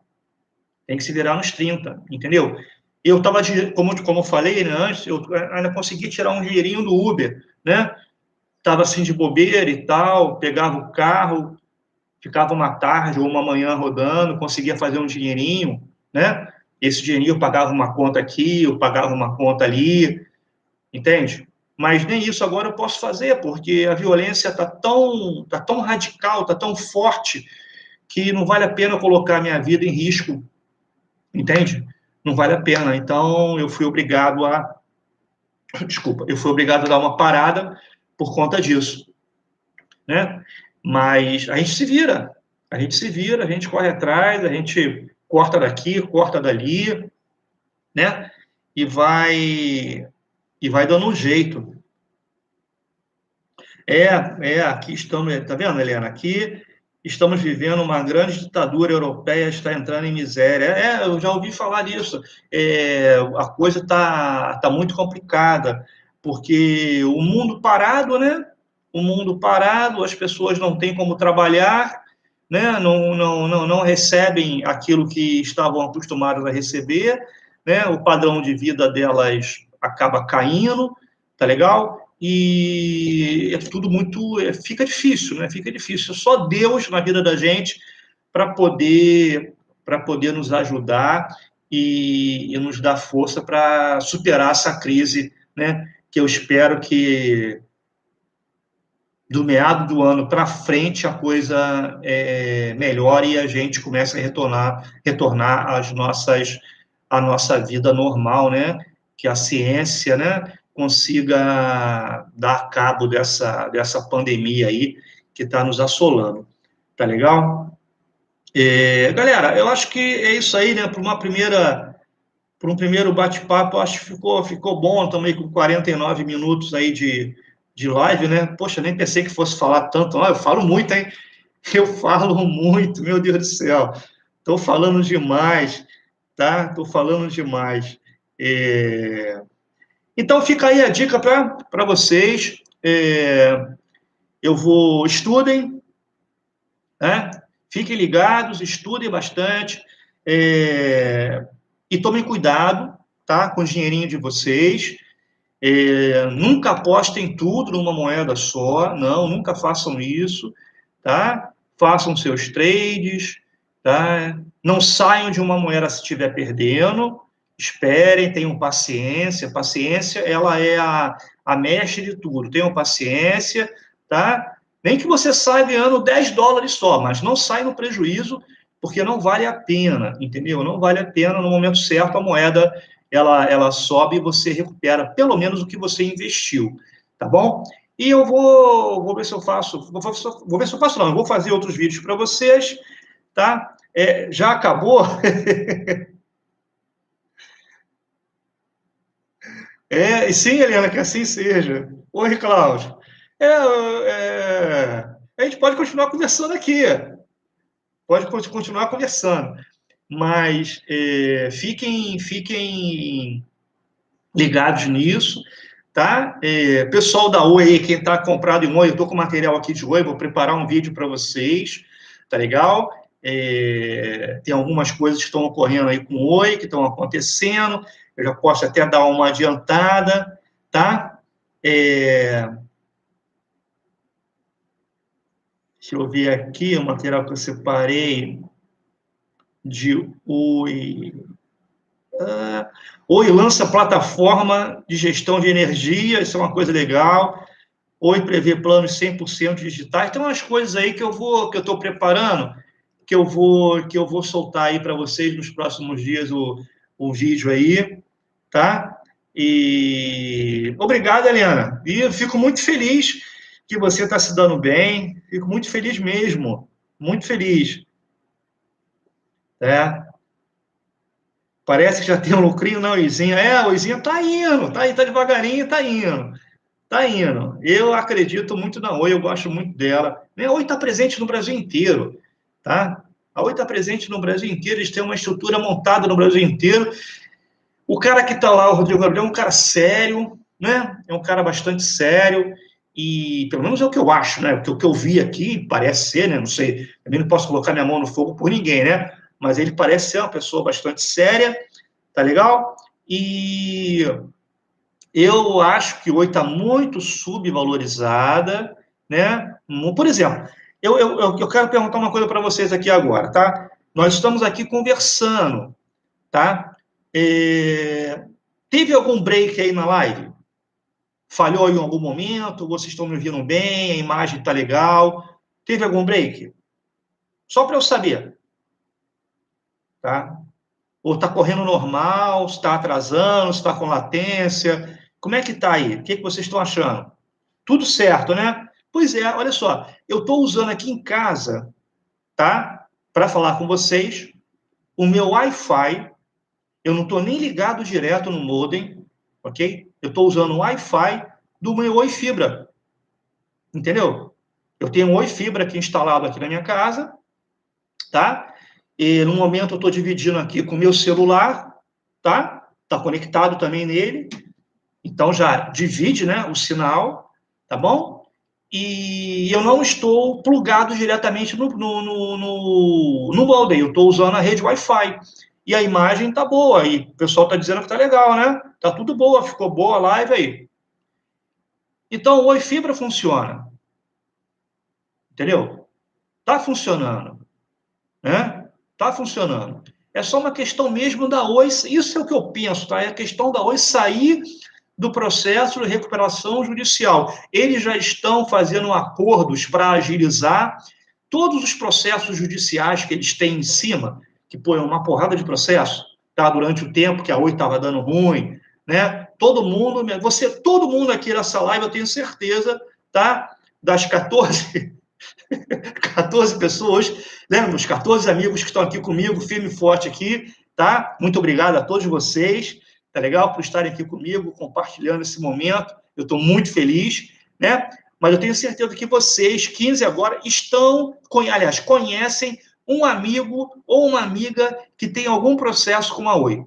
Tem que se virar nos 30, entendeu? Eu estava, como eu falei, né, antes, eu ainda consegui tirar um dinheirinho do Uber, né? Estava assim de bobeira e tal, pegava o carro, ficava uma tarde ou uma manhã rodando, conseguia fazer um dinheirinho, né? Esse dinheirinho eu pagava uma conta aqui, eu pagava uma conta ali, entende? Mas nem isso agora eu posso fazer, porque a violência tá tão radical, tá tão forte, que não vale a pena eu colocar a minha vida em risco, entende? Não vale a pena. Então, desculpa, eu fui obrigado a dar uma parada por conta disso, né? Mas a gente corre atrás, a gente corta daqui, corta dali, né? E vai dando um jeito. Aqui estamos, tá vendo, Helena? Aqui estamos vivendo uma grande ditadura europeia, está entrando em miséria. Eu já ouvi falar nisso. A coisa tá muito complicada, porque o mundo parado, né? O mundo parado, as pessoas não têm como trabalhar, né? Não recebem aquilo que estavam acostumadas a receber, né? O padrão de vida delas acaba caindo, tá legal? E é tudo fica difícil, né? Fica difícil. Só Deus na vida da gente para poder nos ajudar e nos dar força para superar essa crise, né? Que eu espero que do meado do ano para frente a coisa melhore e a gente comece a retornar à nossa vida normal, né? Que a ciência, né, consiga dar cabo dessa pandemia aí que está nos assolando. Tá legal? Galera, eu acho que é isso aí, né? Para um primeiro bate-papo, acho que ficou bom também com 49 minutos aí de live, né? Poxa, nem pensei que fosse falar tanto. Eu falo muito, hein? Eu falo muito, meu Deus do céu. Estou falando demais, tá? Estou falando demais. Então, fica aí a dica para vocês. Estudem, né? Fiquem ligados, estudem bastante. E tomem cuidado, tá? Com o dinheirinho de vocês. Nunca apostem tudo numa moeda só, não, nunca façam isso, tá? Façam seus trades, tá? Não saiam de uma moeda se estiver perdendo, esperem, tenham paciência. Paciência, ela é a mestre de tudo. Tenham paciência, tá? Nem que você saia ganhando $10 só, mas não saia no prejuízo, porque não vale a pena, entendeu? Não vale a pena, no momento certo, a moeda ela sobe e você recupera pelo menos o que você investiu, tá bom? E eu vou ver se eu faço, vou ver se eu faço, não, eu vou fazer outros vídeos para vocês, tá? Já acabou? Sim, Helena, que assim seja. Oi, Cláudio. A gente pode continuar conversando aqui, pode continuar conversando, mas fiquem ligados nisso, tá? Pessoal da Oi aí, quem está comprado em Oi, eu estou com material aqui de Oi, vou preparar um vídeo para vocês, tá legal? Tem algumas coisas que estão ocorrendo aí com Oi, que estão acontecendo, eu já posso até dar uma adiantada, tá? Deixa eu ver aqui o material que eu separei de Oi. Oi lança plataforma de gestão de energia, isso é uma coisa legal. Oi prevê planos 100% digitais. Tem umas coisas aí que eu estou preparando, que eu vou soltar aí para vocês nos próximos dias o vídeo aí, tá? E obrigado, Helena. E eu fico muito feliz que você está se dando bem. Fico muito feliz mesmo, muito feliz, né? Parece que já tem um lucrinho, não, Izinha. O Izinha tá indo, tá aí, tá devagarinho, tá indo. Tá indo. Eu acredito muito na Oi, eu gosto muito dela. A Oi está presente no Brasil inteiro, tá? A Oi está presente no Brasil inteiro, eles têm uma estrutura montada no Brasil inteiro. O cara que está lá, o Rodrigo Gabriel, é um cara sério, né? É um cara bastante sério, e pelo menos é o que eu acho, né? O que eu vi aqui parece ser, né? Não sei, também não posso colocar minha mão no fogo por ninguém, né? Mas ele parece ser uma pessoa bastante séria, tá legal? E eu acho que Oi está muito subvalorizada, né? Por exemplo, eu quero perguntar uma coisa para vocês aqui agora, tá? Nós estamos aqui conversando, tá? Teve algum break aí na live? Falhou em algum momento? Vocês estão me ouvindo bem? A imagem está legal? Teve algum break? Só para eu saber, tá? Ou está correndo normal? Está atrasando? Está com latência? Como é que está aí? O que vocês estão achando? Tudo certo, né? Pois é, olha só, eu estou usando aqui em casa, tá? Para falar com vocês, o meu Wi-Fi, eu não estou nem ligado direto no modem, ok? Eu estou usando o Wi-Fi do meu Oi Fibra, entendeu? Eu tenho um Oi Fibra aqui instalado aqui na minha casa, tá? E no momento eu estou dividindo aqui com o meu celular, tá? Tá conectado também nele, então já divide, né, o sinal, tá bom? E eu não estou plugado diretamente no modem, eu estou usando a rede Wi-Fi. E a imagem está boa, e o pessoal está dizendo que está legal, né? Está tudo boa, ficou boa a live aí. Então, o Oi Fibra funciona, entendeu? Está funcionando, né? Está funcionando. É só uma questão mesmo da Oi, isso é o que eu penso, tá? É a questão da Oi sair do processo de recuperação judicial. Eles já estão fazendo acordos para agilizar todos os processos judiciais que eles têm em cima, que pô, é uma porrada de processo, tá? Durante o tempo que a Oi estava dando ruim, né? Todo mundo aqui nessa live, eu tenho certeza, tá? Das 14 pessoas, né? Os 14 amigos que estão aqui comigo, firme e forte aqui, tá? Muito obrigado a todos vocês, tá legal? Por estarem aqui comigo, compartilhando esse momento. Eu estou muito feliz, né? Mas eu tenho certeza que vocês, 15 agora, aliás, conhecem um amigo ou uma amiga que tem algum processo com a Oi.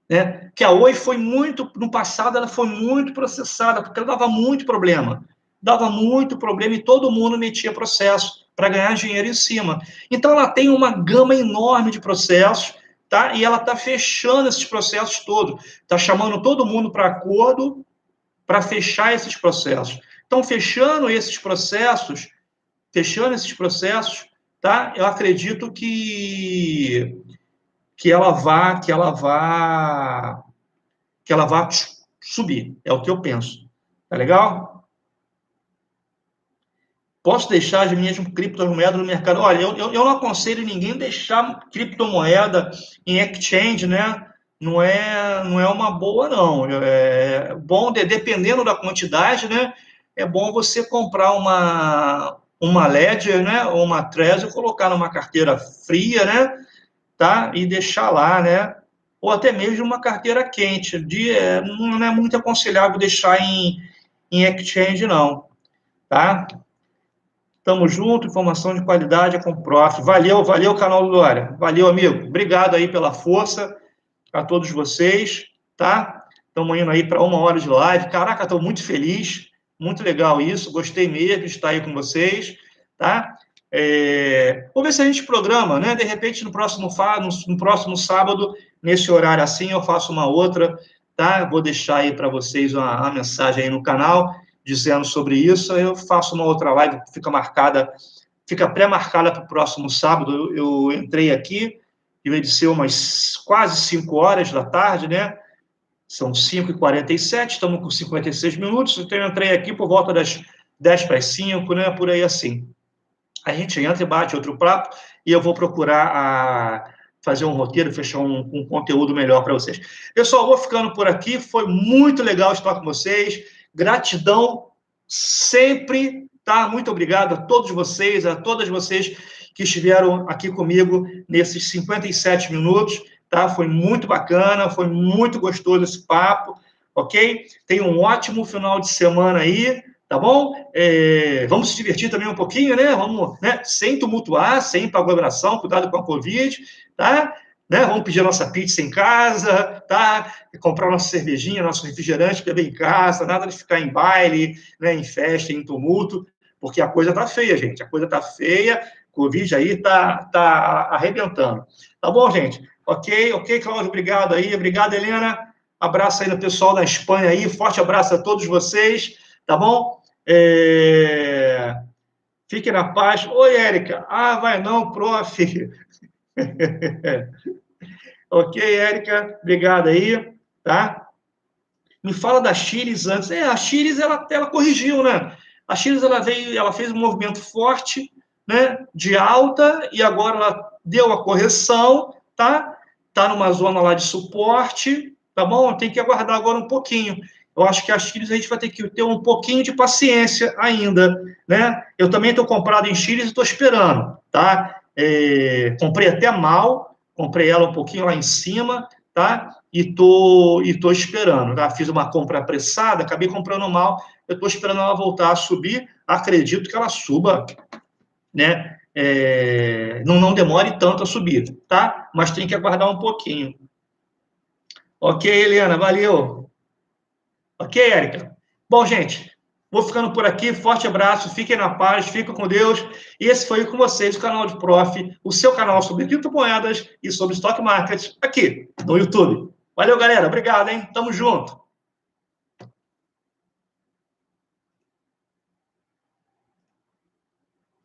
Né? Que a Oi foi muito, no passado, ela foi muito processada, porque ela dava muito problema. Dava muito problema e todo mundo metia processo para ganhar dinheiro em cima. Então, ela tem uma gama enorme de processos, tá? E ela está fechando esses processos todos, está chamando todo mundo para acordo para fechar esses processos. Então, fechando esses processos, tá? Eu acredito que ela vá subir. É o que eu penso. Tá legal? Posso deixar as minhas criptomoedas no mercado? Olha, eu não aconselho ninguém deixar criptomoeda em exchange, né? Não é uma boa, não. É bom, dependendo da quantidade, né? É bom você comprar uma Ledger, né? Ou uma Trezor, colocar numa carteira fria, né? Tá? E deixar lá, né? Ou até mesmo uma carteira quente. Não é muito aconselhável deixar em exchange, não. Tá? Tamo junto, informação de qualidade é com o Prof. Valeu, canal do Dória. Valeu, amigo. Obrigado aí pela força a todos vocês, tá? Estamos indo aí para 1 hora de live. Caraca, estou muito feliz. Muito legal isso. Gostei mesmo de estar aí com vocês, tá? Vou ver se a gente programa, né? De repente, no próximo sábado, nesse horário assim, eu faço uma outra, tá? Vou deixar aí para vocês uma mensagem aí no canal dizendo sobre isso. Eu faço uma outra live que fica pré-marcada para o próximo sábado. Eu entrei aqui, em vez de ser umas quase 5 horas da tarde, né? São 5h47, estamos com 56 minutos. Então, eu entrei aqui por volta das 10 para as 5, né? Por aí assim. A gente entra e bate outro papo e eu vou procurar fazer um roteiro, fechar um conteúdo melhor para vocês. Pessoal, vou ficando por aqui. Foi muito legal estar com vocês. Gratidão sempre, tá? Muito obrigado a todos vocês, a todas vocês que estiveram aqui comigo nesses 57 minutos, tá? Foi muito bacana, foi muito gostoso esse papo, ok? Tenha um ótimo final de semana aí, tá bom? Vamos se divertir também um pouquinho, né? Vamos, né? Sem tumultuar, sem aglomeração, cuidado com a Covid, tá? Né? Vamos pedir a nossa pizza em casa, tá? Comprar nossa cervejinha, nosso refrigerante, beber em casa, nada de ficar em baile, né? Em festa, em tumulto, porque a coisa tá feia, gente. A coisa tá feia, Covid aí tá arrebentando. Tá bom, gente? Ok, Cláudio, obrigado aí. Obrigado, Helena. Abraço aí no pessoal da Espanha aí. Forte abraço a todos vocês, tá bom? Fique na paz. Oi, Érica. Vai não, prof. Ok, Érica, obrigado aí, tá? Me fala da Chiles antes. A Chiles, ela corrigiu, né? A Chiles, ela fez um movimento forte, né? De alta, e agora ela deu a correção, tá? Tá numa zona lá de suporte, tá bom? Tem que aguardar agora um pouquinho. Eu acho que a Chiles a gente vai ter que ter um pouquinho de paciência ainda, né? Eu também estou comprado em Chiles e estou esperando, tá? Comprei até mal, comprei ela um pouquinho lá em cima, tá? E tô esperando, tá? Fiz uma compra apressada, acabei comprando mal, eu estou esperando ela voltar a subir, acredito que ela suba, né? Não demore tanto a subir, tá? Mas tem que aguardar um pouquinho. Ok, Helena, valeu. Ok, Érica? Bom, gente, vou ficando por aqui. Forte abraço, fiquem na paz, fiquem com Deus. E esse foi com vocês, o canal de Prof, o seu canal sobre criptomoedas e sobre stock market, aqui no YouTube. Valeu, galera. Obrigado, hein? Tamo junto.